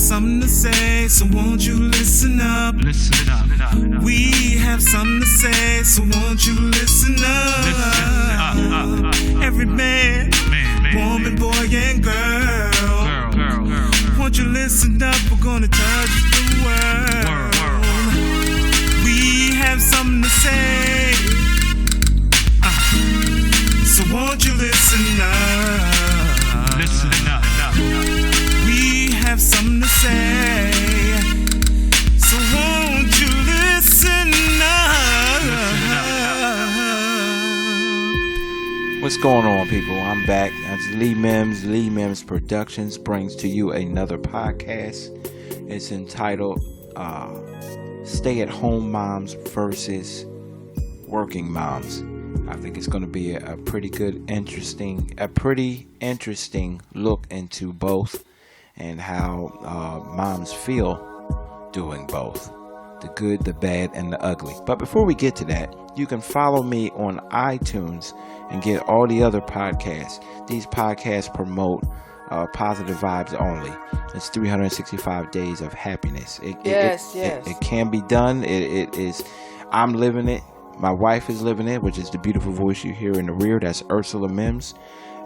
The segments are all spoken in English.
something to say, so won't you listen up? Listen up. We have something to say, so won't you listen up? Every man, woman, boy, and girl. Won't you listen up? We're gonna touch the world. We have something to say, so won't you listen up? Listen up. We have something to say, so won't you listen up? What's going on, people? I'm back. That's Lee Mims. Lee Mims Productions brings to you another podcast. It's entitled Stay-at-Home Moms versus Working Moms. I think it's going to be a pretty interesting look into both and how moms feel doing both. The good, the bad, and the ugly. But before we get to that, you can follow me on iTunes and get all the other podcasts. These podcasts promote positive vibes only. It's 365 days of happiness. It can be done. It is. I'm living it. My wife is living it, which is the beautiful voice you hear in the rear. That's Ursula Mims.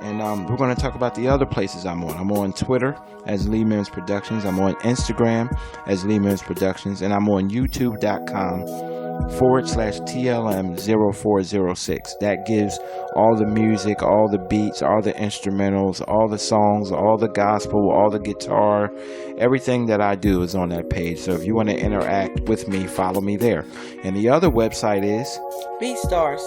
And we're going to talk about the other places I'm on. I'm on Twitter as Lee Mims Productions. I'm on Instagram as Lee Mims Productions. And I'm on YouTube.com/TLM0406. That gives all the music, all the beats, all the instrumentals, all the songs, all the gospel, all the guitar. Everything that I do is on that page. So if you want to interact with me, follow me there. And the other website is BeatStars,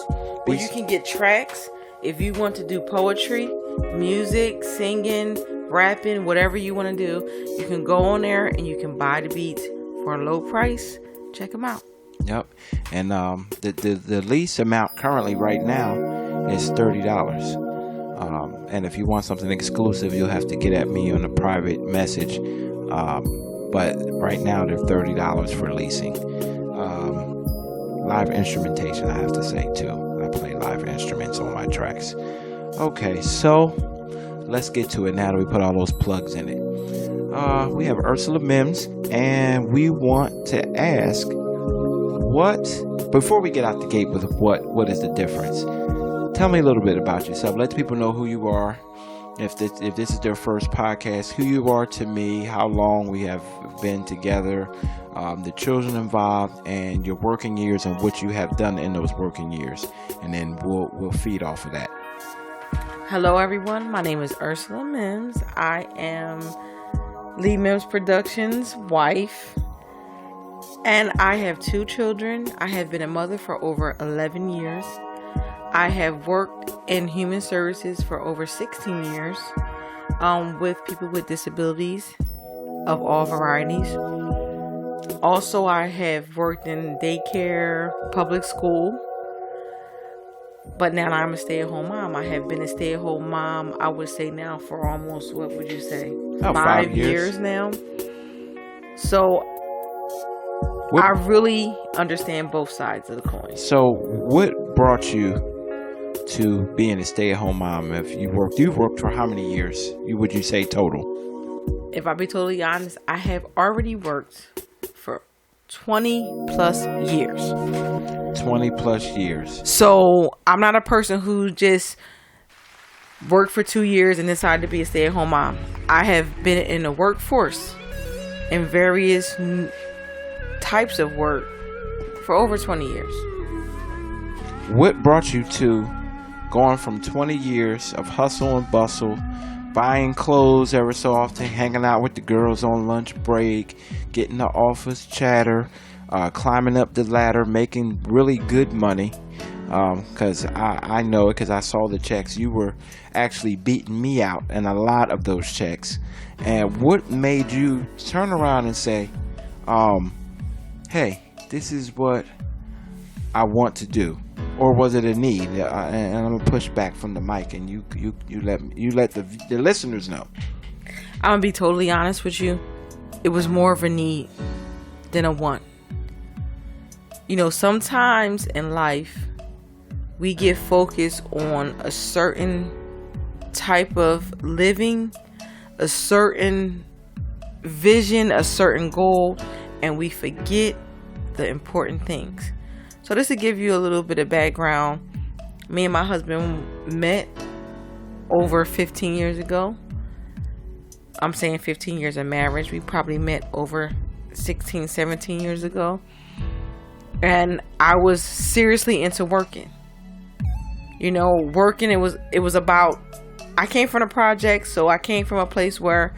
where you can get tracks. If you want to do poetry, music, singing, rapping, whatever you want to do, you can go on there and you can buy the beats for a low price. Check them out. Yep. And the lease amount currently right now is $30. And if you want something exclusive, you'll have to get at me on a private message. But right now they're $30 for leasing. Live instrumentation, I have to say, too. I play live instruments on my tracks. Okay, so let's get to it now that we put all those plugs in it. We have Ursula Mims, and we want to ask before we get out the gate with what is the difference. Tell me a little bit about yourself. Let the people know who you are. If this is their first podcast, who you are to me, how long we have been together, the children involved, and your working years and what you have done in those working years, and then we'll feed off of that. Hello, everyone. My name is Ursula Mims. I am Lee Mims Productions' wife, and I have 2 children. I have been a mother for over 11 years. I have worked in human services for over 16 years with people with disabilities of all varieties. Also, I have worked in daycare, public school, but now I'm a stay-at-home mom. I have been a stay-at-home mom, I would say now, for almost, what would you say? 5 years now. So I really understand both sides of the coin. So what brought you to being a stay-at-home mom? If you've worked for how many years? Would you say total? If I be totally honest, I have already worked for 20 plus years. 20 plus years. So I'm not a person who just worked for 2 years and decided to be a stay-at-home mom. I have been in the workforce in various types of work for over 20 years. What brought you to going from 20 years of hustle and bustle, buying clothes every so often, hanging out with the girls on lunch break, getting the office chatter, climbing up the ladder, making really good money? Because I know it, because I saw the checks. You were actually beating me out in a lot of those checks. And what made you turn around and say, hey, this is what I want to do? Or was it a need? And I'm gonna push back from the mic, and you let the listeners know. I'm gonna be totally honest with you. It was more of a need than a want. You know, sometimes in life we get focused on a certain type of living, a certain vision, a certain goal, and we forget the important things. So this will give you a little bit of background. Me and my husband met over 15 years ago. I'm saying 15 years of marriage. We probably met over 16, 17 years ago. And I was seriously into working. You know, working, it was about, I came from a project, so I came from a place where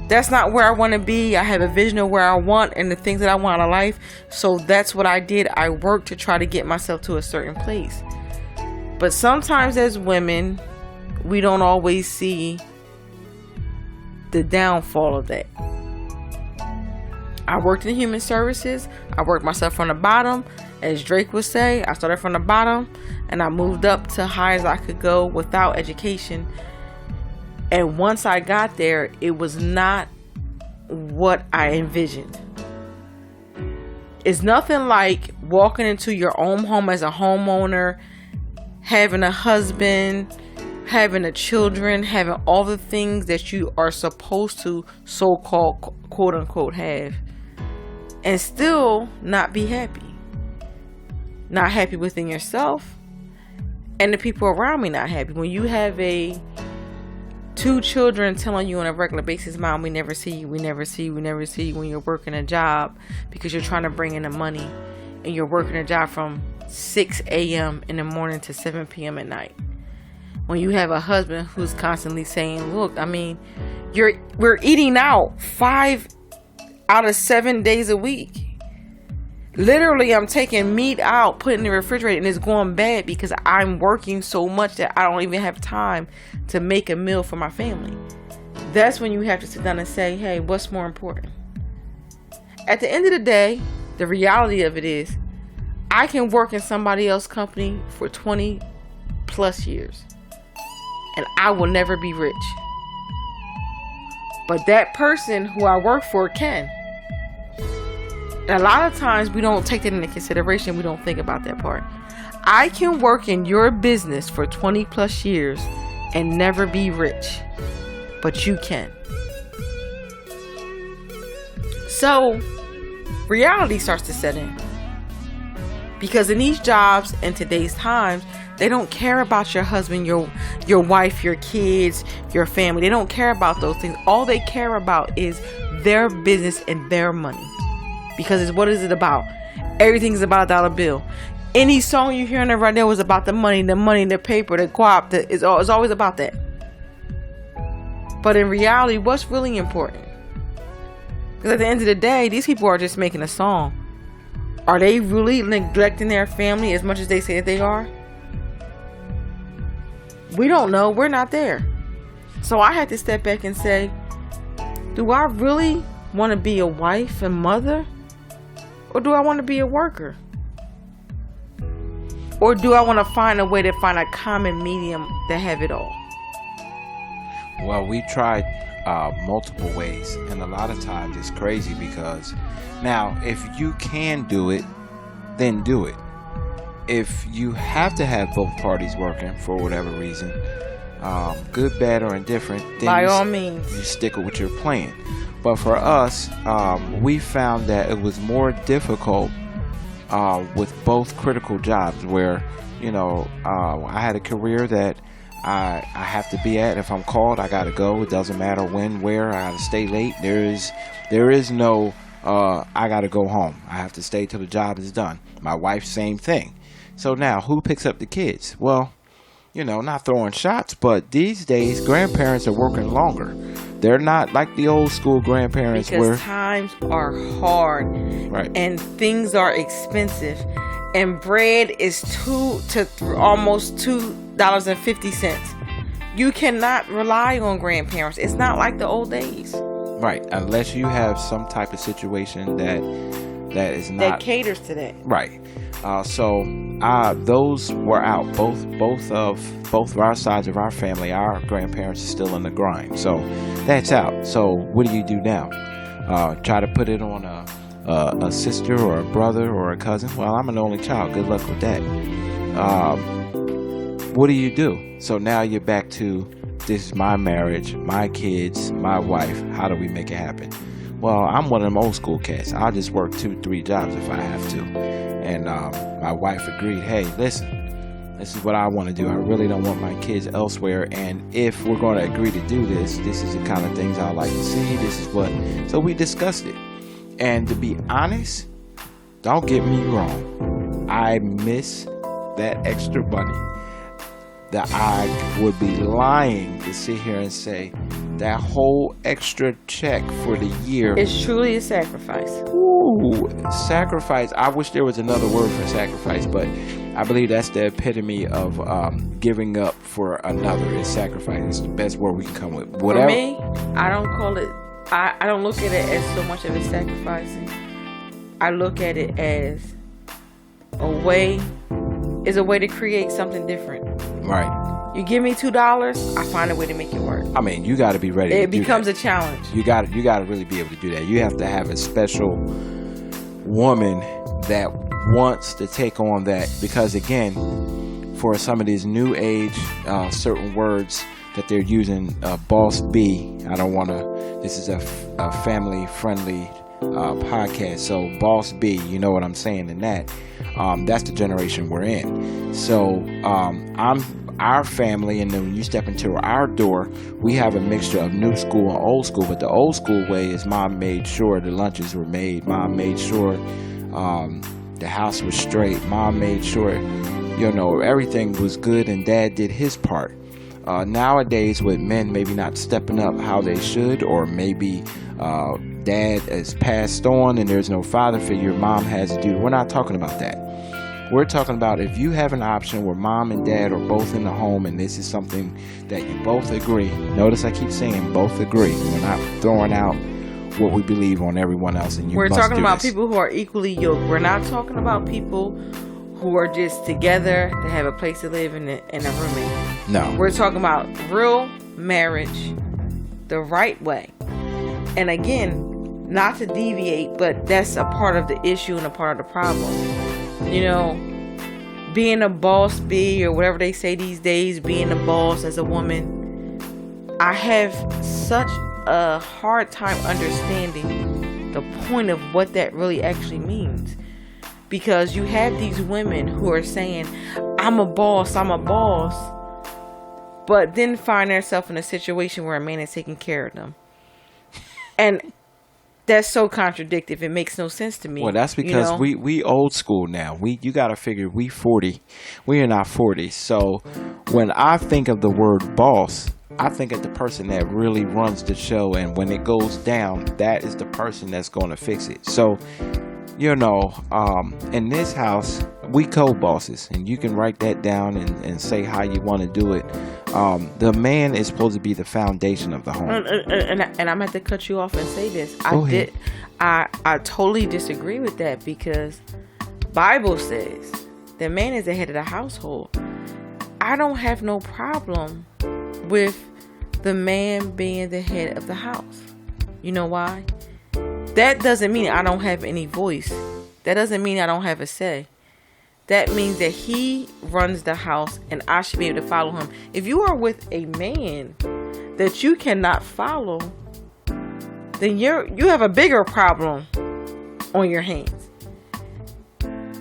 that's not where I want to be. I have a vision of where I want and the things that I want in life. So that's what I did. I worked to try to get myself to a certain place. But sometimes as women, we don't always see the downfall of that. I worked in human services. I worked myself from the bottom. As Drake would say, I started from the bottom and I moved up to high as I could go without education. And once I got there, it was not what I envisioned. It's nothing like walking into your own home as a homeowner, having a husband, having a children, having all the things that you are supposed to so-called quote unquote have, and still not be happy. Not happy within yourself, and the people around me not happy. When you have two children telling you on a regular basis, Mom, we never see you, we never see you, we never see you, when you're working a job because you're trying to bring in the money, and you're working a job from 6 a.m. in the morning to 7 p.m. at night. When you have a husband who's constantly saying, look, I mean, we're eating out 5 out of 7 days a week. Literally, I'm taking meat out, putting it in the refrigerator, and it's going bad because I'm working so much that I don't even have time to make a meal for my family. That's when you have to sit down and say, hey, what's more important? At the end of the day, the reality of it is, I can work in somebody else's company for 20 plus years, and I will never be rich. But that person who I work for can. And a lot of times we don't take that into consideration. We don't think about that part. I can work in your business for 20 plus years and never be rich, but you can. So reality starts to set in, because in these jobs in today's times, they don't care about your husband, your wife, your kids, your family. They don't care about those things. All they care about is their business and their money. Because what is it about? Everything's about a dollar bill. Any song you hear in there right now is about the money, the paper, the guap. It's always about that. But in reality, what's really important? Because at the end of the day, these people are just making a song. Are they really neglecting their family as much as they say that they are? We don't know. We're not there. So I had to step back and say, do I really want to be a wife and mother? Or do I want to be a worker? Or do I want to find a way to find a common medium to have it all? Well, we tried multiple ways, and a lot of times it's crazy because now if you can do it, then do it. If you have to have both parties working for whatever reason, good, bad, or indifferent, then by all means, you stick with your plan. But for us, we found that it was more difficult with both critical jobs where, you know, I had a career that I have to be at. If I'm called, I got to go. It doesn't matter when, where. I got to stay late. There is no, I got to go home. I have to stay till the job is done. My wife, same thing. So now, who picks up the kids? Well, you know, not throwing shots, but these days, grandparents are working longer. They're not like the old school grandparents because times are hard, right, and things are expensive, and bread is almost $2.50. You cannot rely on grandparents. It's not like the old days, right? Unless you have some type of situation that is not that caters to that, right? So those were out. Both of our sides of our family, our grandparents are still in the grind. So that's out. So what do you do now? Try to put it on a sister or a brother or a cousin? Well, I'm an only child. Good luck with that. What do you do? So now you're back to, this is my marriage, my kids, my wife. How do we make it happen? well, I'm one of them old school cats. I'll just work 2-3 jobs if I have to. And my wife agreed, hey, listen, this is what I want to do. I really don't want my kids elsewhere. And if we're going to agree to do this, this is the kind of things I like to see. This is what. So we discussed it. And to be honest, don't get me wrong, I miss that extra money. That I would be lying to sit here and say that whole extra check for the year. It's truly a sacrifice. Ooh, sacrifice. I wish there was another word for sacrifice, but I believe that's the epitome of giving up for another. Is sacrifice. It's the best word we can come with. Whatever. For me, I don't call it. I don't look at it as so much of a sacrificing. I look at it as a way to create something different. Right. You give me $2, I find a way to make it work. I mean, you got to be ready. It becomes a challenge. You got to really be able to do that. You have to have a special woman that wants to take on that, because again, for some of these new age certain words that they're using, boss B. I don't want to. This is a family friendly podcast, so boss B, you know what I'm saying in that. That's the generation we're in. So I'm our family, and then when you step into our door, we have a mixture of new school and old school. But the old school way is mom made sure the lunches were made. Mom made sure the house was straight. Mom made sure everything was good, and dad did his part. Nowadays, with men maybe not stepping up how they should, or maybe dad has passed on and there's no father figure, mom has to do. We're not talking about that. We're talking about if you have an option where mom and dad are both in the home, and this is something that you both agree. Notice I keep saying both agree. We're not throwing out what we believe on everyone else. And we're talking about people who are equally yoked. We're not talking about people who are just together to have a place to live and a roommate. No. We're talking about real marriage the right way. And again, not to deviate, but that's a part of the issue and a part of the problem. Being a boss B, or whatever they say these days, being a boss as a woman, I have such a hard time understanding the point of what that really actually means. Because you have these women who are saying, I'm a boss, but then find themselves in a situation where a man is taking care of them. And that's so contradictory. It makes no sense to me. Well, that's because we old school now. You got to figure we 40. We are not 40. So when I think of the word boss, I think of the person that really runs the show. And when it goes down, that is the person that's going to fix it. So, in this house, we co-bosses, and you can write that down and say how you want to do it. The man is supposed to be the foundation of the home. And I'm going to have to cut you off and say this. I totally disagree with that, because Bible says the man is the head of the household. I don't have no problem with the man being the head of the house. You know why? That doesn't mean I don't have any voice. That doesn't mean I don't have a say. That means that he runs the house and I should be able to follow him. If you are with a man that you cannot follow, then you have a bigger problem on your hands.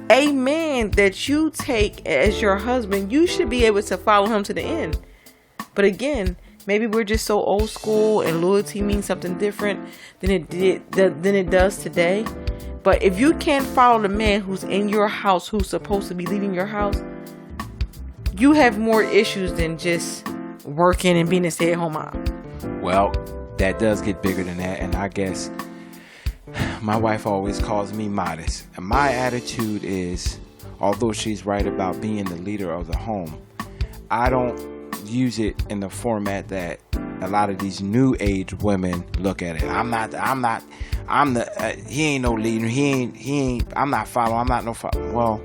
A man that you take as your husband, you should be able to follow him to the end. But again, maybe we're just so old school and loyalty means something different than it does today. But if you can't follow the man who's in your house, who's supposed to be leaving your house, you have more issues than just working and being a stay-at-home mom. Well, that does get bigger than that. And I guess my wife always calls me modest. And my attitude is, although she's right about being the leader of the home, I don't use it in the format that a lot of these new age women look at it. He ain't no leader. I'm not following. I'm not no follow. Well,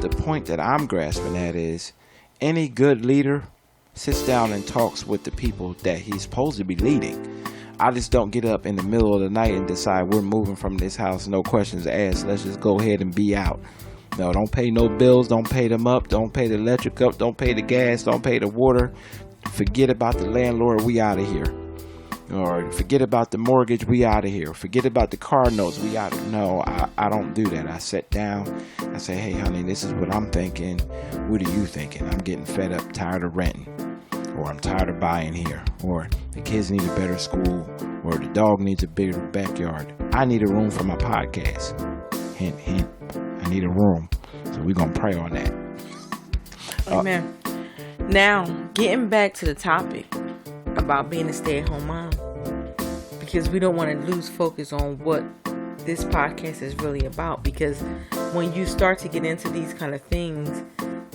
the point that I'm grasping at is any good leader sits down and talks with the people that he's supposed to be leading. I just don't get up in the middle of the night and decide we're moving from this house, no questions asked. Let's just go ahead and be out. No, don't pay no bills. Don't pay them up. Don't pay the electric up. Don't pay the gas. Don't pay the water. Forget about the landlord. We out of here. or forget about the mortgage, we out of here. Forget about the car notes, we out. No, I don't do that. I sit down, I say, hey honey, this is what I'm thinking. What are you thinking? I'm getting fed up, tired of renting, or I'm tired of buying here, or the kids need a better school, or the dog needs a bigger backyard. I need a room for my podcast. Hint, hint. I need a room. So we're going to pray on that. Amen. Now, getting back to the topic about being a stay-at-home mom, because we don't want to lose focus on what this podcast is really about, because when you start to get into these kind of things,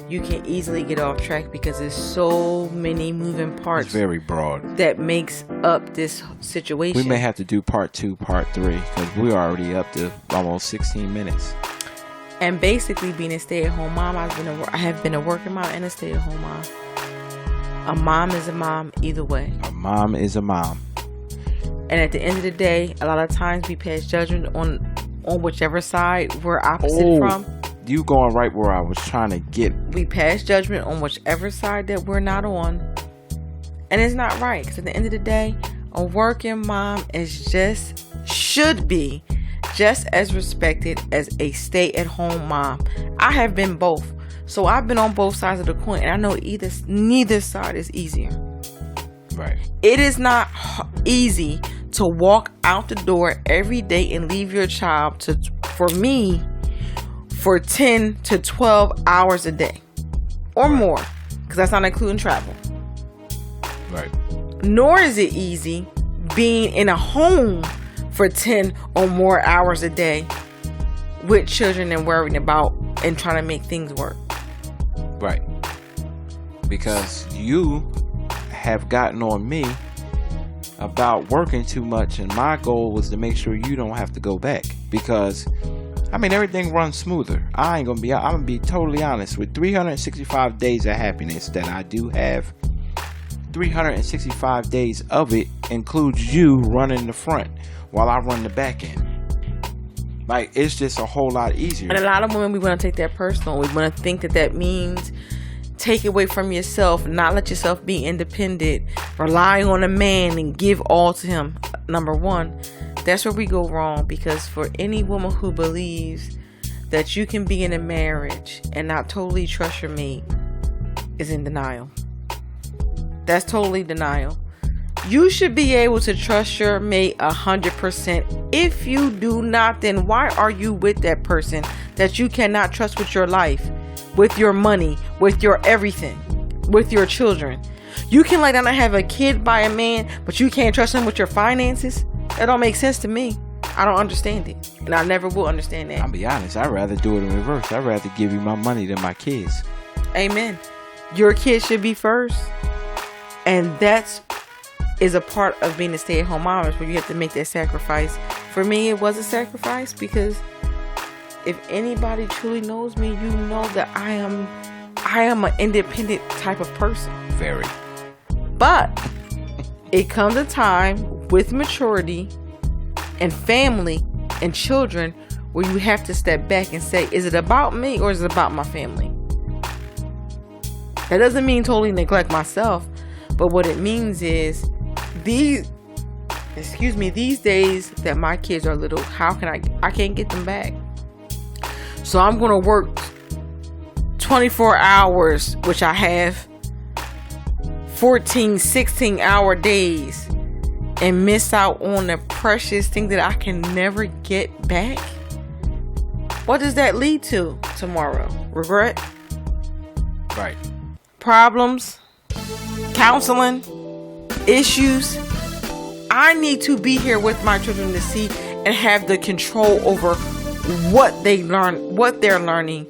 you can easily get off track because there's so many moving parts. It's very broad. That makes up this situation. We may have to do part 2, part 3, because we're already up to almost 16 minutes. And basically, being a stay-at-home mom, I have been a working mom and a stay-at-home mom. A mom is a mom either way. A mom is a mom. And at the end of the day, a lot of times we pass judgment on whichever side we're opposite from. You going right where I was trying to get. We pass judgment on whichever side that we're not on. And it's not right. Because at the end of the day, a working mom should be just as respected as a stay-at-home mom. I have been both. So I've been on both sides of the coin. And I know neither side is easier. Right. It is not easy to walk out the door every day and leave your child for 10 to 12 hours a day or more, because that's not including travel. Right. Nor is it easy being in a home for 10 or more hours a day with children and worrying about and trying to make things work. Right. Because you have gotten on me about working too much, and my goal was to make sure you don't have to go back, because everything runs smoother. I'm gonna be totally honest. With 365 days of happiness that I do have, 365 days of it includes you running the front while I run the back end. Like, it's just a whole lot easier. And a lot of women, we want to take that personal. We want to think that means take away from yourself, not let yourself be independent, rely on a man and give all to him. Number one, that's where we go wrong, because for any woman who believes that you can be in a marriage and not totally trust your mate is in denial. That's totally denial. You should be able to trust your mate 100%. If you do not, then why are you with that person that you cannot trust with your life, with your money, with your everything, with your children? You can lay down and have a kid by a man, but you can't trust him with your finances? That don't make sense to me. I don't understand it. And I never will understand that. I'll be honest, I'd rather do it in reverse. I'd rather give you my money than my kids. Amen. Your kids should be first. And that is a part of being a stay-at-home mom, is where you have to make that sacrifice. For me, it was a sacrifice, because if anybody truly knows me, you know that I am an independent type of person. Very. But it comes a time with maturity and family and children where you have to step back and say, is it about me or is it about my family? That doesn't mean totally neglect myself, but what it means is these days that my kids are little, I can't get them back. So I'm going to work 24 hours, which I have 14, 16 hour days, and miss out on the precious thing that I can never get back. What does that lead to tomorrow? Regret? Right. Problems? Counseling? Issues? I need to be here with my children to see and have the control over what they learn, what they're learning,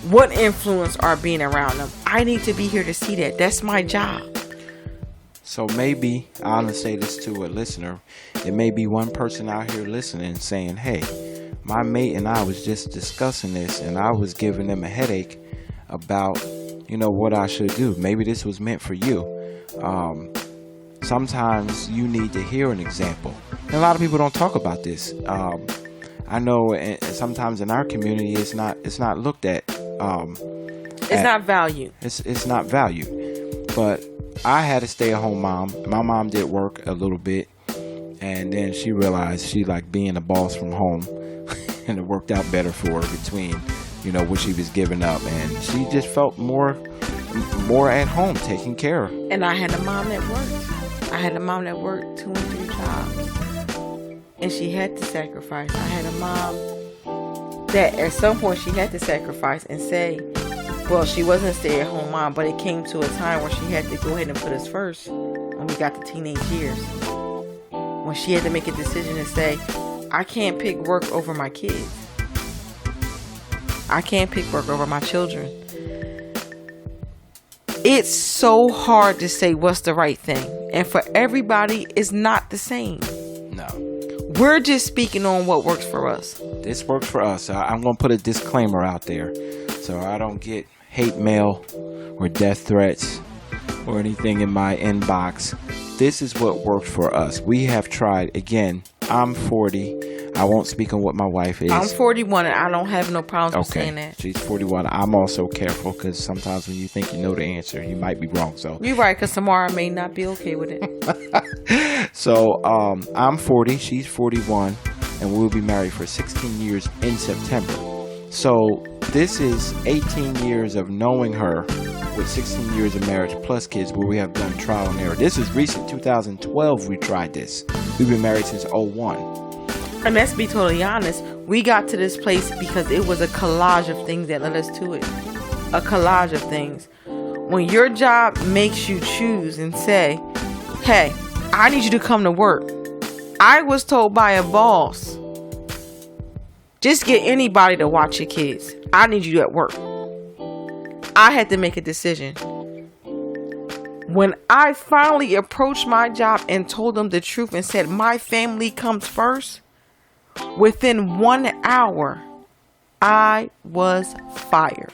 what influence are being around them. I need to be here to see that. That's my job. So maybe I want to say this to a listener. It may be one person out here listening saying, hey, my mate and I was just discussing this, and I was giving them a headache about, what I should do. Maybe this was meant for you. Sometimes you need to hear an example. And a lot of people don't talk about this. I know sometimes in our community it's not looked at. It's not valued. It's not valued. But I had a stay-at-home mom. My mom did work a little bit, And then she realized she liked being a boss from home, and it worked out better for her between, what she was giving up, and she just felt more at home, taking care of. And I had a mom that worked. I had a mom that worked 2 and 3 jobs, and she had to sacrifice. I had a mom that at some point she had to sacrifice and say, well, she wasn't a stay-at-home mom, but it came to a time where she had to go ahead and put us first when we got to teenage years. When she had to make a decision and say, I can't pick work over my kids. I can't pick work over my children. It's so hard to say what's the right thing. And for everybody, it's not the same. No. We're just speaking on what works for us. This works for us. I'm going to put a disclaimer out there so I don't get hate mail or death threats or anything in my inbox. This is what worked for us. We have tried. Again, I'm 40. I won't speak on what my wife is. I'm 41 and I don't have no problems with saying that. She's 41. I'm also careful because sometimes when you think you know the answer, you might be wrong. So you're right, because tomorrow I may not be okay with it. So I'm 40. She's 41. And we'll be married for 16 years in September. So this is 18 years of knowing her with 16 years of marriage plus kids, where we have done trial and error. This is recent. 2012 we tried this. We've been married since 01. And let's be totally honest, we got to this place because it was a collage of things that led us to it. A collage of things. When your job makes you choose and say, hey, I need you to come to work. I was told by a boss, just get anybody to watch your kids. I need you at work. I had to make a decision. When I finally approached my job and told them the truth and said my family comes first, within 1 hour, I was fired.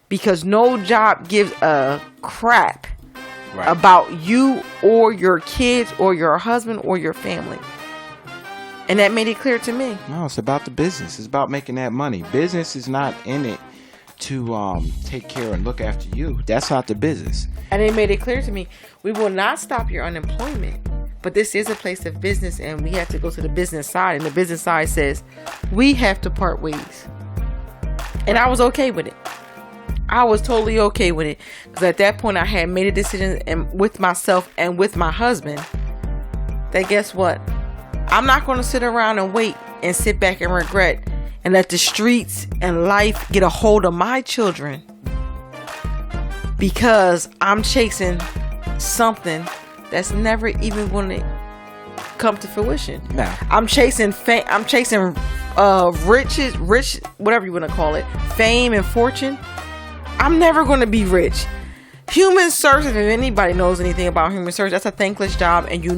Because no job gives a crap about you or your kids or your husband or your family. And that made it clear to me. No, it's about the business. It's about making that money. Business is not in it to take care and look after you. That's not the business. And it made it clear to me, we will not stop your unemployment. But this is a place of business, and we have to go to the business side. And the business side says, we have to part ways. And I was okay with it. I was totally okay with it. Because at that point, I had made a decision with myself and with my husband that guess what? I'm not going to sit around and wait and sit back and regret and let the streets and life get a hold of my children because I'm chasing something that's never even going to come to fruition. Nah. I'm chasing fame. I'm chasing rich, whatever you want to call it, fame and fortune. I'm never going to be rich. Human service, if anybody knows anything about human service, that's a thankless job and you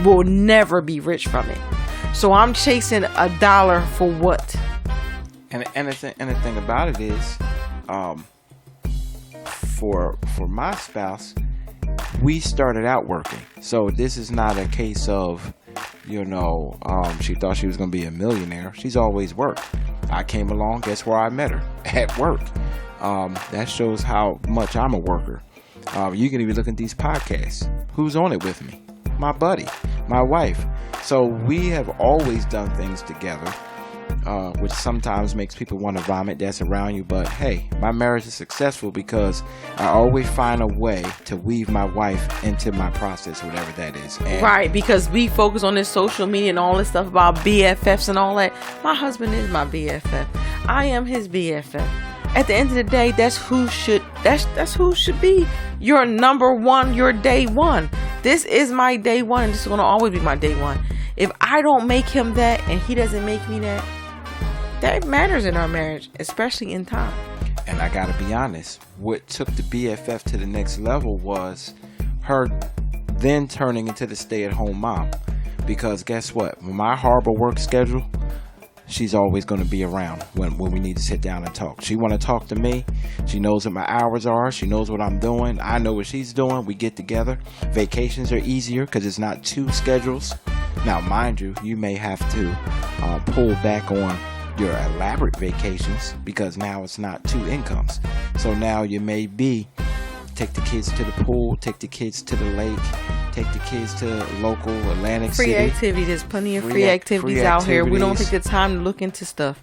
will never be rich from it. So I'm chasing a dollar for what? And the thing about it is, for my spouse, we started out working. So this is not a case of, she thought she was going to be a millionaire. She's always worked. I came along, guess where I met her? At work. That shows how much I'm a worker. You can even look at these podcasts. Who's on it with me? My buddy, my wife. So we have always done things together, which sometimes makes people want to vomit that's around you. But hey, my marriage is successful because I always find a way to weave my wife into my process, whatever that is. And right, because we focus on this social media and all this stuff about BFFs and all that. My husband is my BFF. I am his BFF. At the end of the day, that's who should be your number one, your day one. This is my day one, and this is going to always be my day one. If I don't make him that and he doesn't make me that, that matters in our marriage, especially in time. And I got to be honest, what took the BFF to the next level was her then turning into the stay-at-home mom. Because guess what? With my horrible work schedule, she's always going to be around when we need to sit down and talk. She want to talk to me. She knows what my hours are. She knows what I'm doing. I know what she's doing. We get together. Vacations are easier because it's not 2 schedules. Now, mind you, you may have to pull back on your elaborate vacations because now it's not 2 incomes. So now you may be take the kids to the pool, take the kids to the lake, Take the kids to local Atlantic Free City. activities. There's plenty of free activities out here. We don't take the time to look into stuff.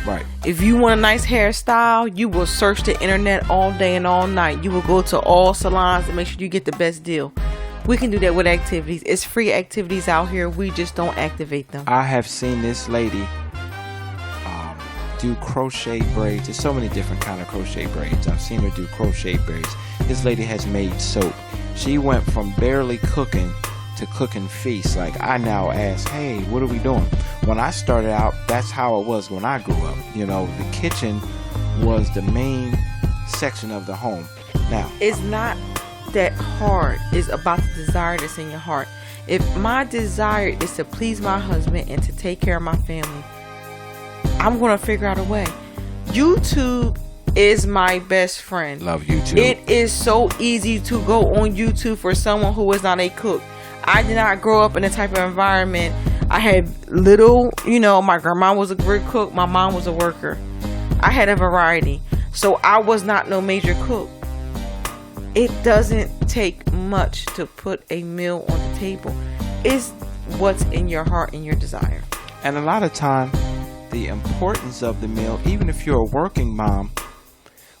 Right. If you want a nice hairstyle, you will search the internet all day and all night. You will go to all salons and make sure you get the best deal. We can do that with activities. It's free activities out here. We just don't activate them. I have seen this lady do crochet braids. There's so many different kind of crochet braids. I've seen her do crochet braids. This lady has made soap. She went from barely cooking to cooking feasts. Like, I now ask, hey, what are we doing? When I started out, that's how it was when I grew up. You know, the kitchen was the main section of the home. Now, it's not that hard. It's about the desire that's in your heart. If my desire is to please my husband and to take care of my family, I'm going to figure out a way. YouTube is my best friend. Love YouTube. It is so easy to go on YouTube for someone who is not a cook. I did not grow up in a type of environment. I had little, my grandma was a great cook. My mom was a worker. I had a variety. So I was not no major cook. It doesn't take much to put a meal on the table. It's what's in your heart and your desire. And a lot of time, the importance of the meal, even if you're a working mom,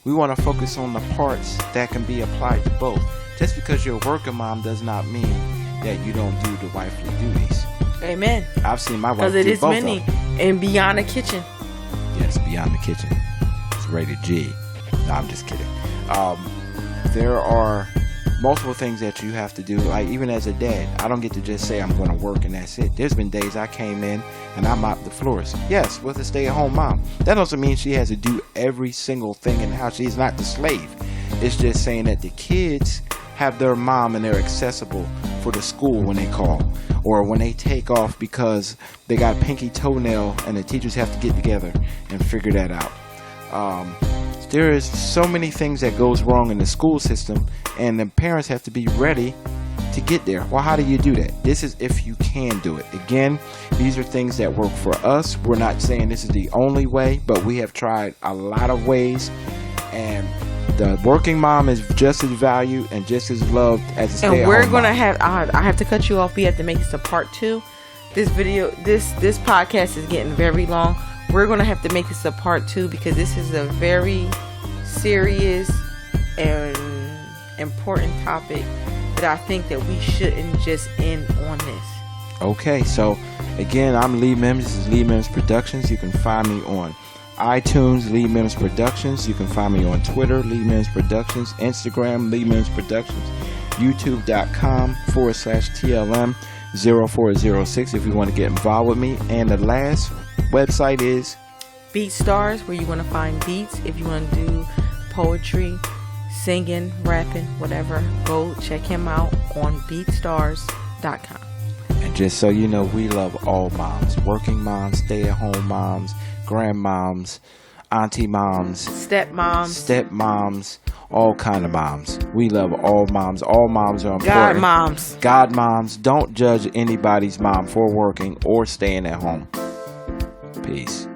we want to focus on the parts that can be applied to both. Just because you're a working mom does not mean that you don't do the wifely duties. Amen. I've seen my wife because do it is both many of them. and beyond the kitchen. Yes, beyond the kitchen. It's rated G. No, I'm just kidding. There are multiple things that you have to do. Like, even as a dad, I don't get to just say I'm going to work and that's it. There's been days I came in and I mopped the floors. Yes, with a stay-at-home mom. That doesn't mean she has to do every single thing in the house. She's not the slave. It's just saying that the kids have their mom and they're accessible for the school when they call, or when they take off because they got a pinky toenail and the teachers have to get together and figure that out. There is so many things that goes wrong in the school system, and the parents have to be ready to get there. Well, how do you do that? This is if you can do it. Again, these are things that work for us. We're not saying this is the only way, but we have tried a lot of ways, and the working mom is just as valued and just as loved as a stay-at-home And we're gonna mom. have. I have to cut you off. We have to make this a part 2. This video, this podcast is getting very long. We're gonna have to make this a part 2 because this is a very serious and important topic that I think that we shouldn't just end on this. Okay, so again, I'm Lee Mims. This is Lee Mims Productions. You can find me on iTunes, Lee Mims Productions. You can find me on Twitter, Lee Mims Productions, Instagram, Lee Mims Productions, youtube.com/TLM0406 if you want to get involved with me. And the last website is BeatStars, where you want to find beats. If you want to do poetry, singing, rapping, whatever, go check him out on BeatStars.com. And just so you know, we love all moms. Working moms, stay-at-home moms, grandmoms, auntie moms, stepmoms, all kind of moms. We love all moms. All moms are important. God moms. Don't judge anybody's mom for working or staying at home. Peace.